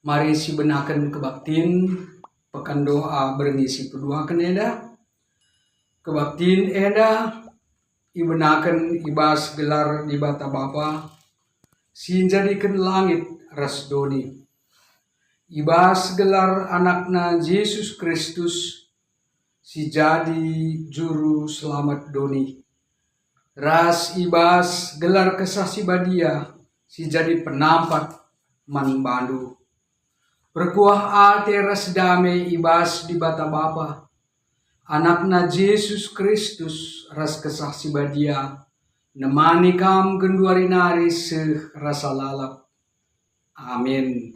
Mari si benaken kebaktin pekan doa berngisi pedua keneda kebaktin eda ibenaken ibas gelar di bata Bapa sinjadikan langit ras doni ibas gelar anakna Yesus Kristus si jadi juru selamat doni ras ibas gelar kesasi badia si jadi penampat man bandu berkuah ate ras damai ibas di bata Bapa anakna Yesus Kristus ras kesasi badia nemani kam genduari nari seh rasa lalap. Amin.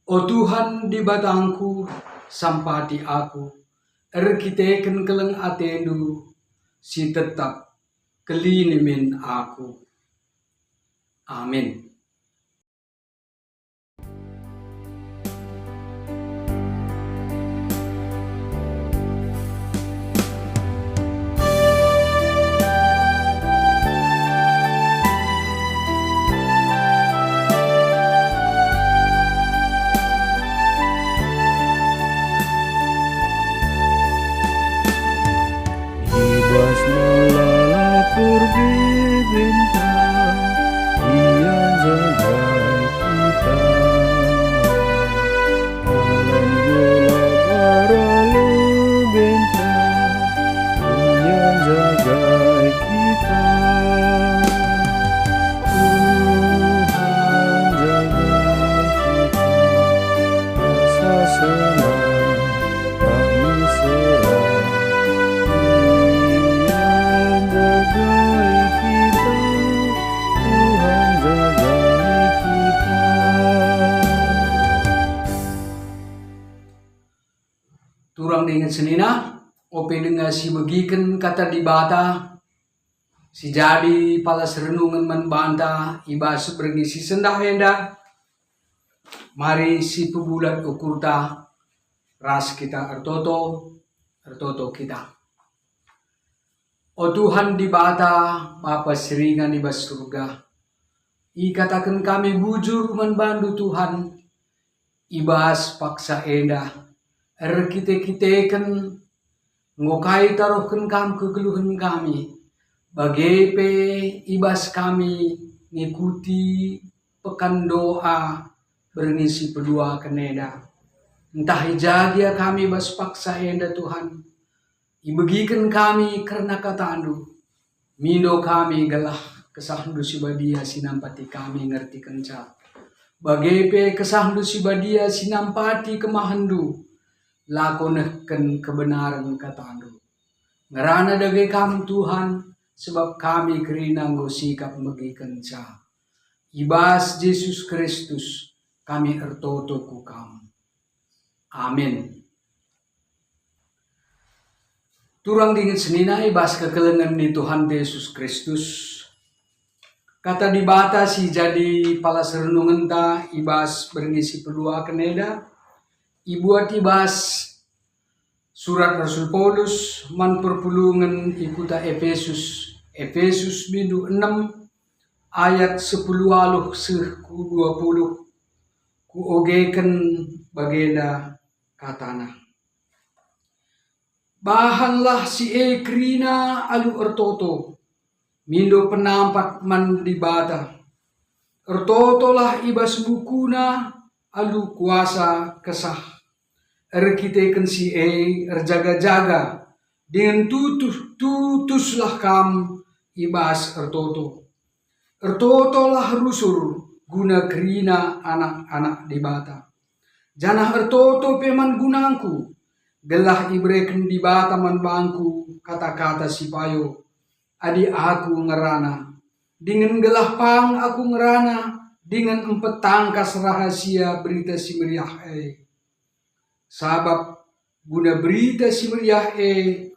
O Tuhan di batangku, sampati aku, erkiteken keleng atendu, si tetap kelinimin aku. Amin. Ibas melalapur di bintang, Ia jagai kita. Dalam gelap aralu bintang, Ia jagai kita. Tuhan jagai kita, rasa senang kami serah. Turang dengan senina, ope dengan si begiken kata di bata, si jadi palas renungan membanta, ibas berngisi sendah henda, mari si pebulat ukurta, ras kita ertoto kita. O Tuhan di bata, Bapa seringan di bas surga, ikatakan kami bujur membantu Tuhan, ibas paksa enda, erkite-kiteken ngokai taruhkan kam kegeluhan kami bagepe ibas kami ngikuti pekan doa berngisi pedua keneda entah jagia kami bas paksa enda Tuhan ibegikan kami karena katandu mindo kami gelah kesahandu sibadia sinampati kami ngerti kenca bagepe kesahandu sibadia sinampati kemahandu lakonehken kebenaran katandu. Ngerana dage kam Tuhan, sebab kami kerina nggo sikap megiken ca. Ibas Yesus Kristus, kami ertoto ku kam. Amin. Turang dingin senina ibas kekelengan di Tuhan Yesus Kristus. Kata di bata si jadi palas renungan ta ibas berngisi pedua keneda. Ibuat ibas surat Rasul Paulus man perpulungan ikuta Efesus bindu 6 ayat 10 aluh seh ku 20 ku ogeken bagenda katana. Bahanlah si ekrina alu ertoto mindo penampat man dibata ertotolah ibas bukuna alu kuasa kesah erkiteken si erjaga-jaga dengan tutuslah kam ibas ertoto lah rusur guna kerina anak-anak di bata janah ertoto peman gunangku gelah ibreken di bata man bangku kata-kata si payo adi aku ngerana dengan gelah pang aku ngerana dengan empetangkas rahasia berita si meriah sabab guna berita si meriah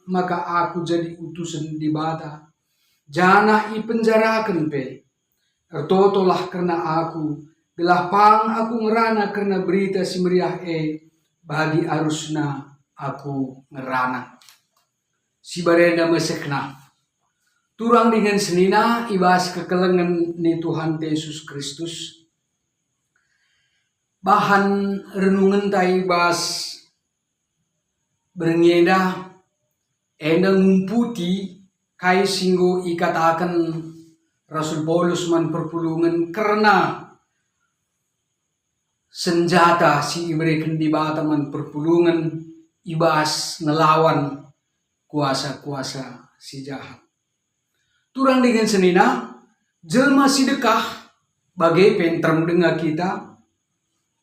maka aku jadi utusan di bata. Jana i penjarakan pe. Ertotolah karena aku, gelah pang aku ngerana karena berita si meriah bagi arusna aku ngerana. Si barenda mesekna. Turang dengan senina ibas kekelengan ni Tuhan Yesus Kristus. Bahan renungan tai ibas berngeda enda ngumputi kai singgo ikatakan Rasul Paulus man perpulungan karena senjata si ibrekan di bataman perpulungan ibas ngelawan kuasa-kuasa si jahat. Turang dengan senina jelma si dekah bagai pentrem dengar kita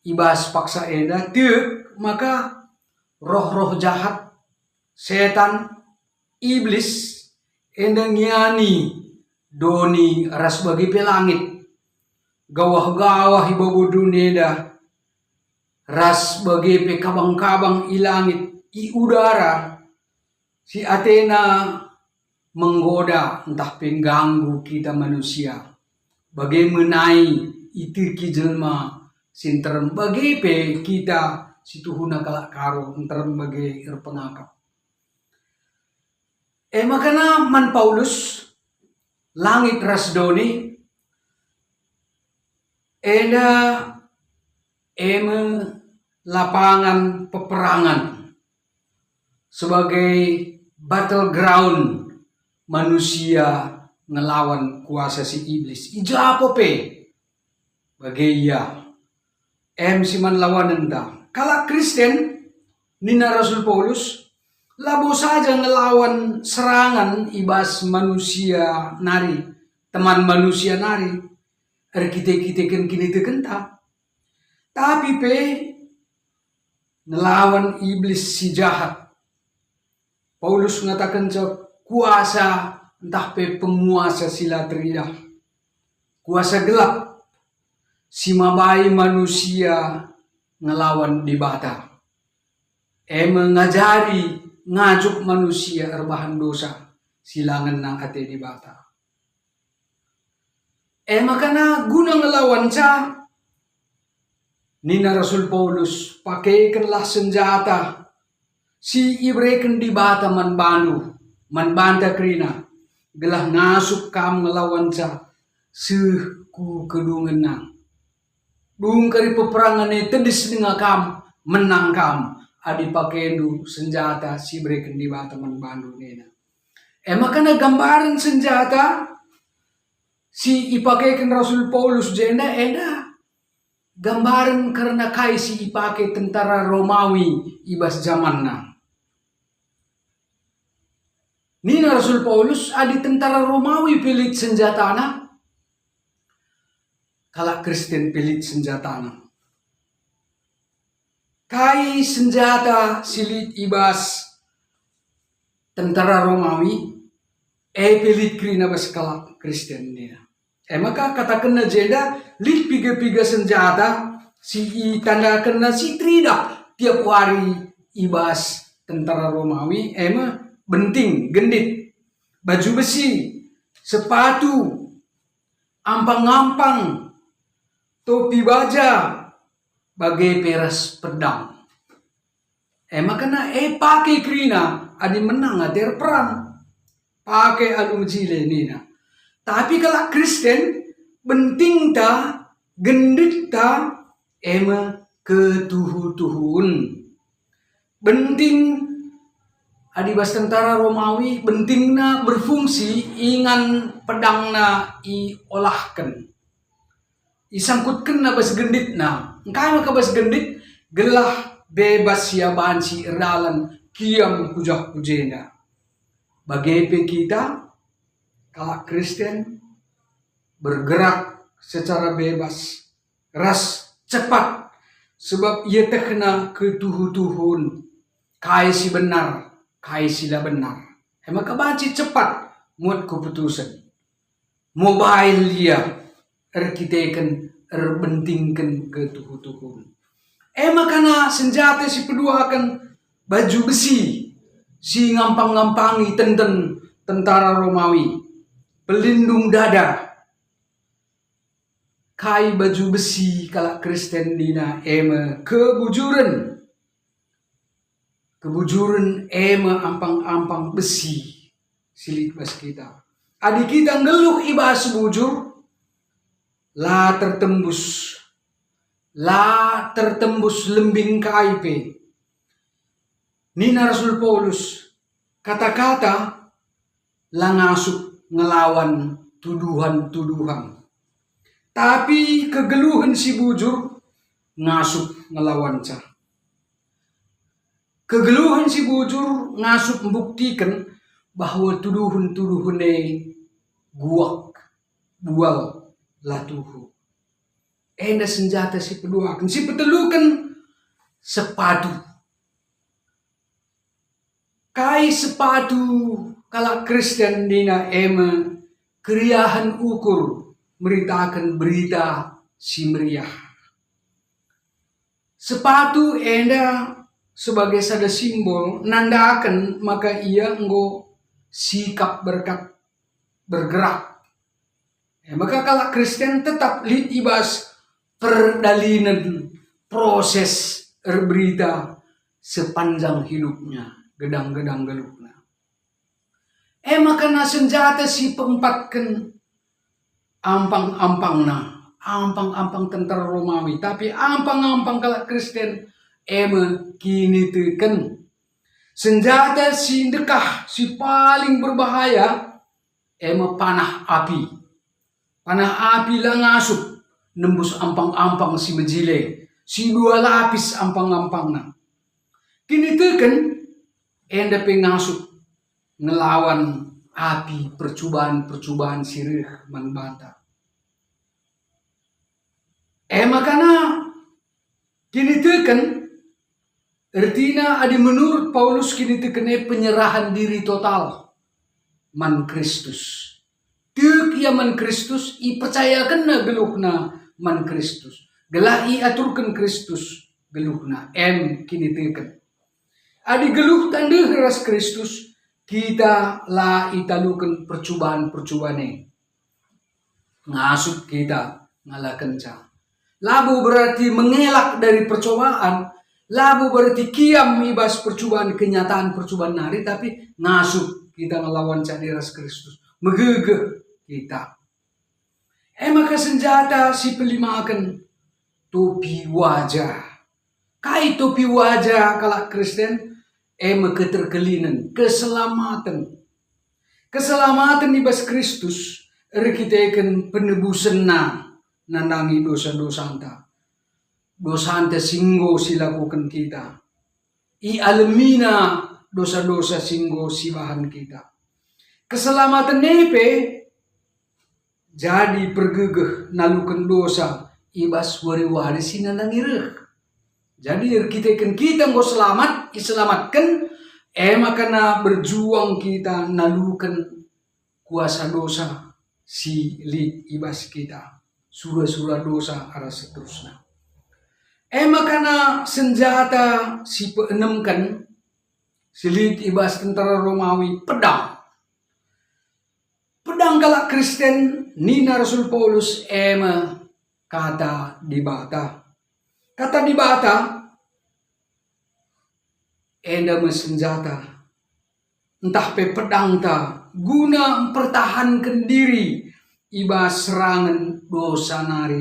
ibas paksa eda tiuk maka roh-roh jahat setan iblis enda ngiani doni ras bagi pelangit gawah-gawah ibabu duneda ras bagi pe kabang-kabang ilangit i udara si Athena menggoda entah pengganggu kita manusia bagai menai itu ki jelma sinterem bagi pe kita si tuhuna kalak karo enterem bagi erpengakap makana man Paulus langit ras doni eda lapangan peperangan sebagai battleground manusia ngelawan kuasa si iblis. Ija apa pe? Bagai ya. Si man lawan enda. Kala Kristen nina Rasul Paulus labo saja ngelawan serangan ibas manusia nari, teman manusia nari. Kita kini tekenta. Tapi pe ngelawan iblis si jahat. Paulus mengatakan kuasa entah pe penguasa sila teridah. Kuasa gelap si mabai manusia ngelawan di bata. Mengajari ngajuk manusia erbahan dosa silangan nang ate di bata. Makana guna ngelawan nina Rasul Paulus pakaikanlah senjata si ibreken di bata man banta krina gelah ngasuk kam ngelawan seku kedungan nang dung kari peperangan tedis dengan kam menang kam adi pakaidu senjata si ibreken di bata man bandu nena. Makana gambaran senjata si ipakaikan Rasul Paulus jenda gambaran karena kai si ipakai tentara Romawi ibas zamanna. Nina Rasul Paulus adi tentara Romawi pelit senjatana. Kala Kristen pelit senjatana. Kai senjata silit ibas tentara Romawi pelit krina bas kala Kristen nina. Maka katakan na jeda lit piga-piga senjata si tanda kena si trida tiap hari ibas tentara Romawi benting gendit baju besi sepatu ampang-ampang topi baja bagai peras pedang. Makana pakai krina adi menang ater perang pakai alum jile nina. Tapi kalau Kristen benting ta gendit ta ketuhu-tuhun. Benting adibas tentara Romawi bentingna berfungsi ingan pedangna iolahkan. Isangkutkan na bas gendit na. Engkau maka bas gendit gelah bebas siaban si iralan kiam kujah kujena. Bagaimana kita kalau Kristen bergerak secara bebas, ras cepat, sebab ia terkena ketuhu-tuhun, kai si benar, kai sila benar. Maka banci cepat muat keputusan. Mobile dia erkitekan, erbentingkan ketuhu-tuhun. Makana senjata si kedua akan baju besi, si ngampang-ngampangi tentara Romawi. Pelindung dada. kai baju besi kalak Kristen dina ema kebujuran ema ampang-ampang besi silit bas kita. Adi kita ngeluh ibas bujur la tertembus lembing kaipe. Nina Rasul Paulus kata-kata langasuk ngelawan tuduhan-tuduhan. Tapi kegeluhan si bujur ngasuk ngelawan ca. Kegeluhan si bujur ngasuk membuktikan bahwa tuduhan-tuduhane bual latuhu. Enda senjata si peduakan, si petelukan sepatu. Kai sepatu kalau Kristen dina ema keriahan ukur meritakan berita si meriah. Sepatu enda sebagai sada simbol nandakan maka ia enggo sikap bergerak. Maka kalau Kristen tetap lid ibas perdalinan proses berita sepanjang hidupnya, gedang-gedang gelupna. Maka senjata si peempatkan ampang tentara Romawi, tapi ampang kalau Kristen kini teken senjata si dekah si paling berbahaya panah api lah ngasup nembus ampang si mejile si 2 lapis ampang-ampangna kini teken enda pengasup ngelawan api percobaan sirih manbata. Makana kini teken artinya ada menurut Paulus kini tekene penyerahan diri total man Kristus. Tek ia man Kristus i percayakan na geluhna man Kristus. Gelah i aturkan Kristus geluhna kini teken. Adi geluh tanda ras Kristus kita la italukan percobaan-percobaane. Ngasup kita ngalakan ca. Labu berarti mengelak dari percobaan. Labu berarti kiam ibas percobaan kenyataan percobaan nari tapi ngasup kita ngelawan cadiras Kristus megegeh kita. Maka senjata si pelimakan topi wajah. Kai topi wajah kalau Kristen keterkelinan keselamatan ibas Kristus rekitekan penebusan nandangi dosa-dosa anta. Dosa ante singgo silakukan kita. I alemina dosa-dosa singgo sibahan kita. Keselamatan nepe jadi pergegeh nalukan dosa ibas wari-wari sinanangireh. Jadi kita ngo selamat, iselamatkan makana berjuang kita nalukan kuasa dosa si lid ibas kita. Surah-surah dosa arah seterusnya. Makana senjata si peenemkan silit ibas tentara Romawi pedang. Pedang galak Kristen nina Rasul Paulus kata dibata. Kata dibata enda senjata. Entah pe pedang ta guna mempertahankan diri ibas serangan dosa nari.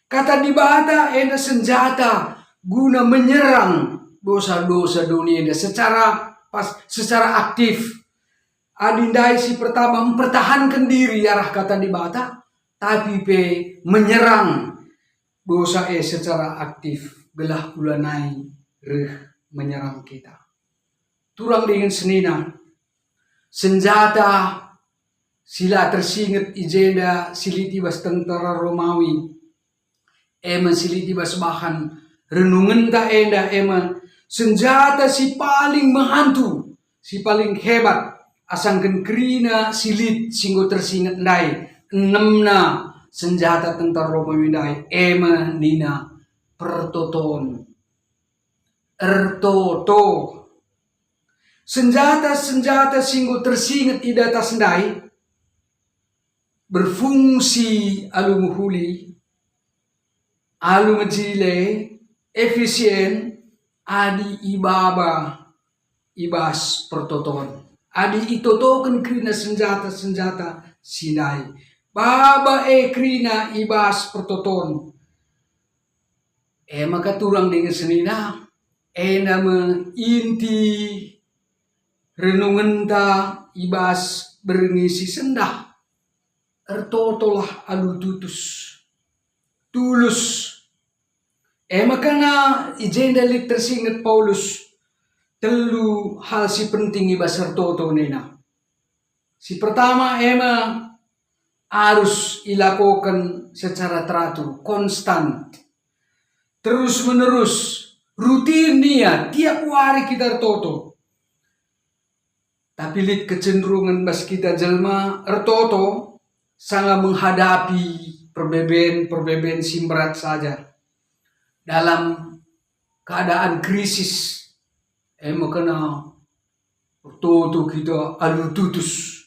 Kata dibata enda senjata guna menyerang dosa-dosa dunia secara aktif. Adindai si pertama mempertahankan diri arah kata dibata tapi pe menyerang dosa secara aktif gelah ulanai menyerang kita. Turang dengan senina senjata sila tersinget ijenda siliti bas tentara Romawi. Siliti bas bahan renungan ta enda senjata si paling menghantu, si paling hebat asangken kerina silit singgo tersinget ndai enemna senjata tentara Romawi ndai nina pertoton ertoto senjata singgo tersinget ida tas ndai berfungsi alumuhuli, alumajile, efisien, adi ibaba, ibas pertoton. Adi itotoken krina senjata-senjata Sinai. Baba krina ibas pertoton. Maka turang dengan senina. Nama inti renungenta ibas berngisi sendah. Ertotolah alu tulus. Makana ijenda lit tersingat Paulus telu hal si penting ibas ertoto nena. Si pertama harus dilakukan secara teratur, konstan, terus menerus, rutin niat tiap hari kita ertoto. Tapi lit kecenderungan bas kita jelma ertoto sangat menghadapi perbeben simberat saja dalam keadaan krisis. Makana ertoto kita alu tutus.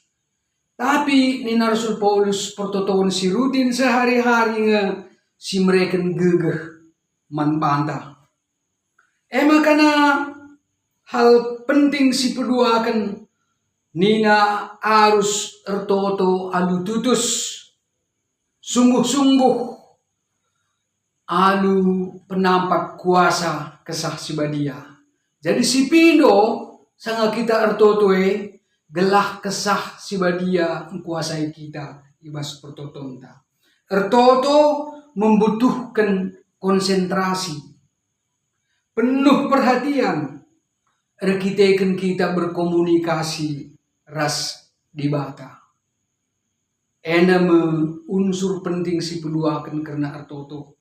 Tapi nina Rasul Paulus pertotoan si rutin sehari-hari si mereka gegeh manbanta. Makana hal penting si peduakan nina harus ertoto alu tutus, sungguh-sungguh alu penampak kuasa kesah si badia. Jadi si pindo sanga kita ertoto gelah kesah si badia mengkuasai kita ibas pertotonta. Ertoto membutuhkan konsentrasi, penuh perhatian, rekiteken kita berkomunikasi ras dibata. Unsur penting si peduakan karena ertoto.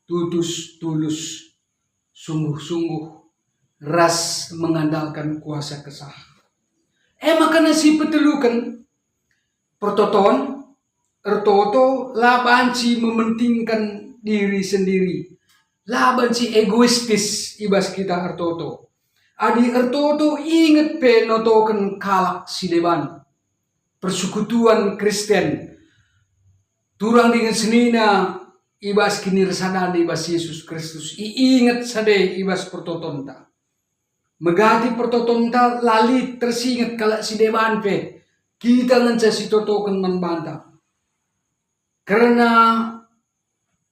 Tulus, sungguh-sungguh, ras mengandalkan kuasa kesah. Makana si petelukan pertoton, ertoto labanci mementingkan diri sendiri. Labanci egoistis ibas kita ertoto. Adi ertoto ingat notoken kalak si deban. Persekutuan Kristen. Turang dengan senina ibas kinirsanan ibas Yesus Kristus. Iingat sade ibas pertotonta. Megati pertotonta lali tersingat kalak si deban pe. Kita nganca si totoken membantah. Karena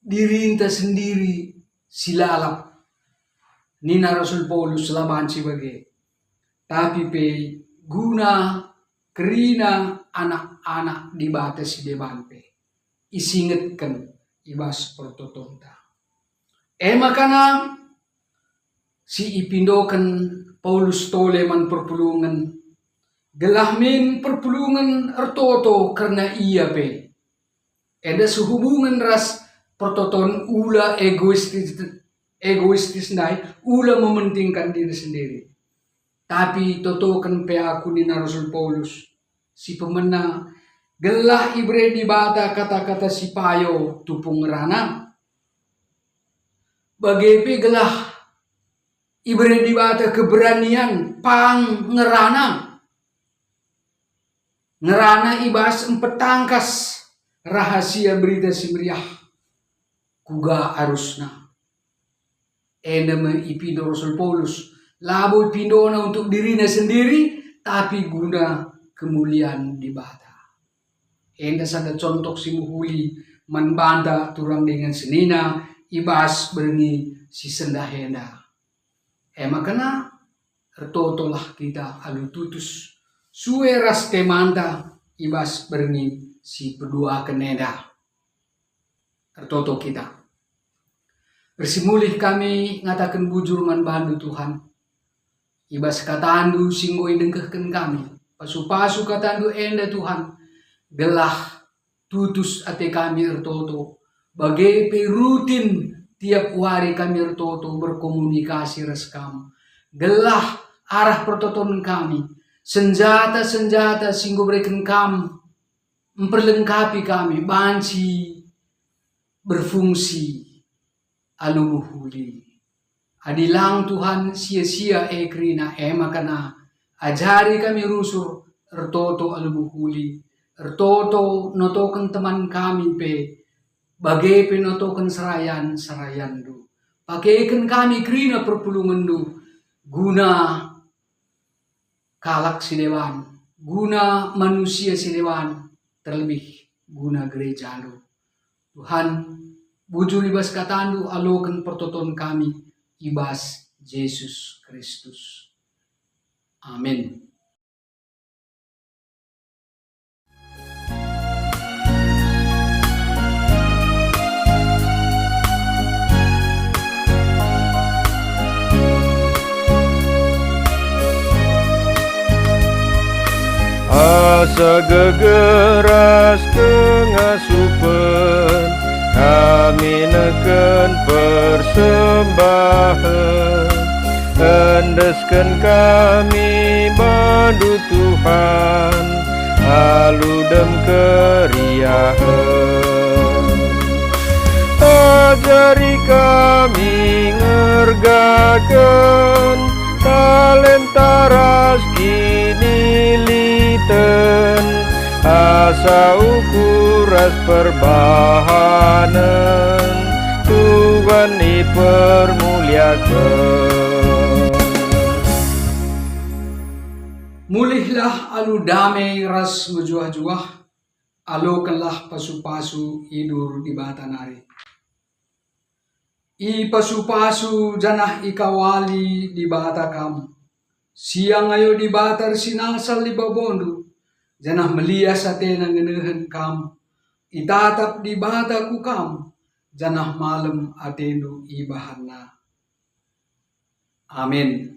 dirinta sendiri silalap. Nina Rasul Paulus labanci bagi. Tapi pe guna kerina anak-anak di batas si deban pe. Isingatkan ibas pertotonta. Makana si ipindokan Paulus toleman perpulungan. Gelahmin perpulungan ertoto karena ia pe. Ada sehubungan ras pertoton ula egoistis nai, ula mementingkan diri sendiri. Tapi totokan pe aku ni Rasul Paulus, si pemena gelah ibre di bata kata-kata si payo tupung rana. Bagepe gelah ibre di bata keberanian pang ngerana. Ngerana ibas empetangkas rahasia berita si meriah. Kuga arusna. Ipindo Rasul Paulus. Labo ipindona untuk dirinya sendiri. Tapi guna kemuliaan di bata. Sada contoh si muhuli. Manbanda turang dengan senina. Ibas berengi si sendahenda. Makana ertotolah kita alu tutus. Sue ras temanta. Ibas berengi si pedua keneda. Ertoto kita. Bersimulih kami ngatakan bujur man bandu Tuhan. Ibas katandu singgoi dengkehken kami. Pasu-pasu katandu enda Tuhan. Gelah tutus ate kami ertoto. Bagai rutin tiap hari kami ertoto berkomunikasi ras kamu. Gelah arah pertoton kami. Senjata-senjata singgo berikan kamu. Memperlengkapi kami. Banci berfungsi. Alumuhuli. Adilang Tuhan sia-sia ekrina makana ajari kami rusur ertoto alumuhuli Ertoto notoken teman kami pe, bagai penotoken serayan du. Pakaikan kami kerina perpulungan du, guna kalak silewan, guna manusia silewan, terlebih guna gereja du. Tuhan, bujur ibas katandu alokan pertoton kami, ibas Yesus Kristus. Amin. Asa gegeras kengasupen, kami neken persembahan. Endeskan kami bandu Tuhan, aludem keriahan. Ajari kami ngergaken, talenta kini liten, asa ukuras perbahanan, Tuhan dipermuliakan. Mulihlah alu damai ras mejuah-juah, alokanlah pasu-pasu idur di batanari. I pasu-pasu janah ikawali di bata kamu. Siang ayo di batar sinasal di babondu, janah melias atena ngenehan kamu. Itatap di bataku kamu, janah malam atendu ibahana. Amin.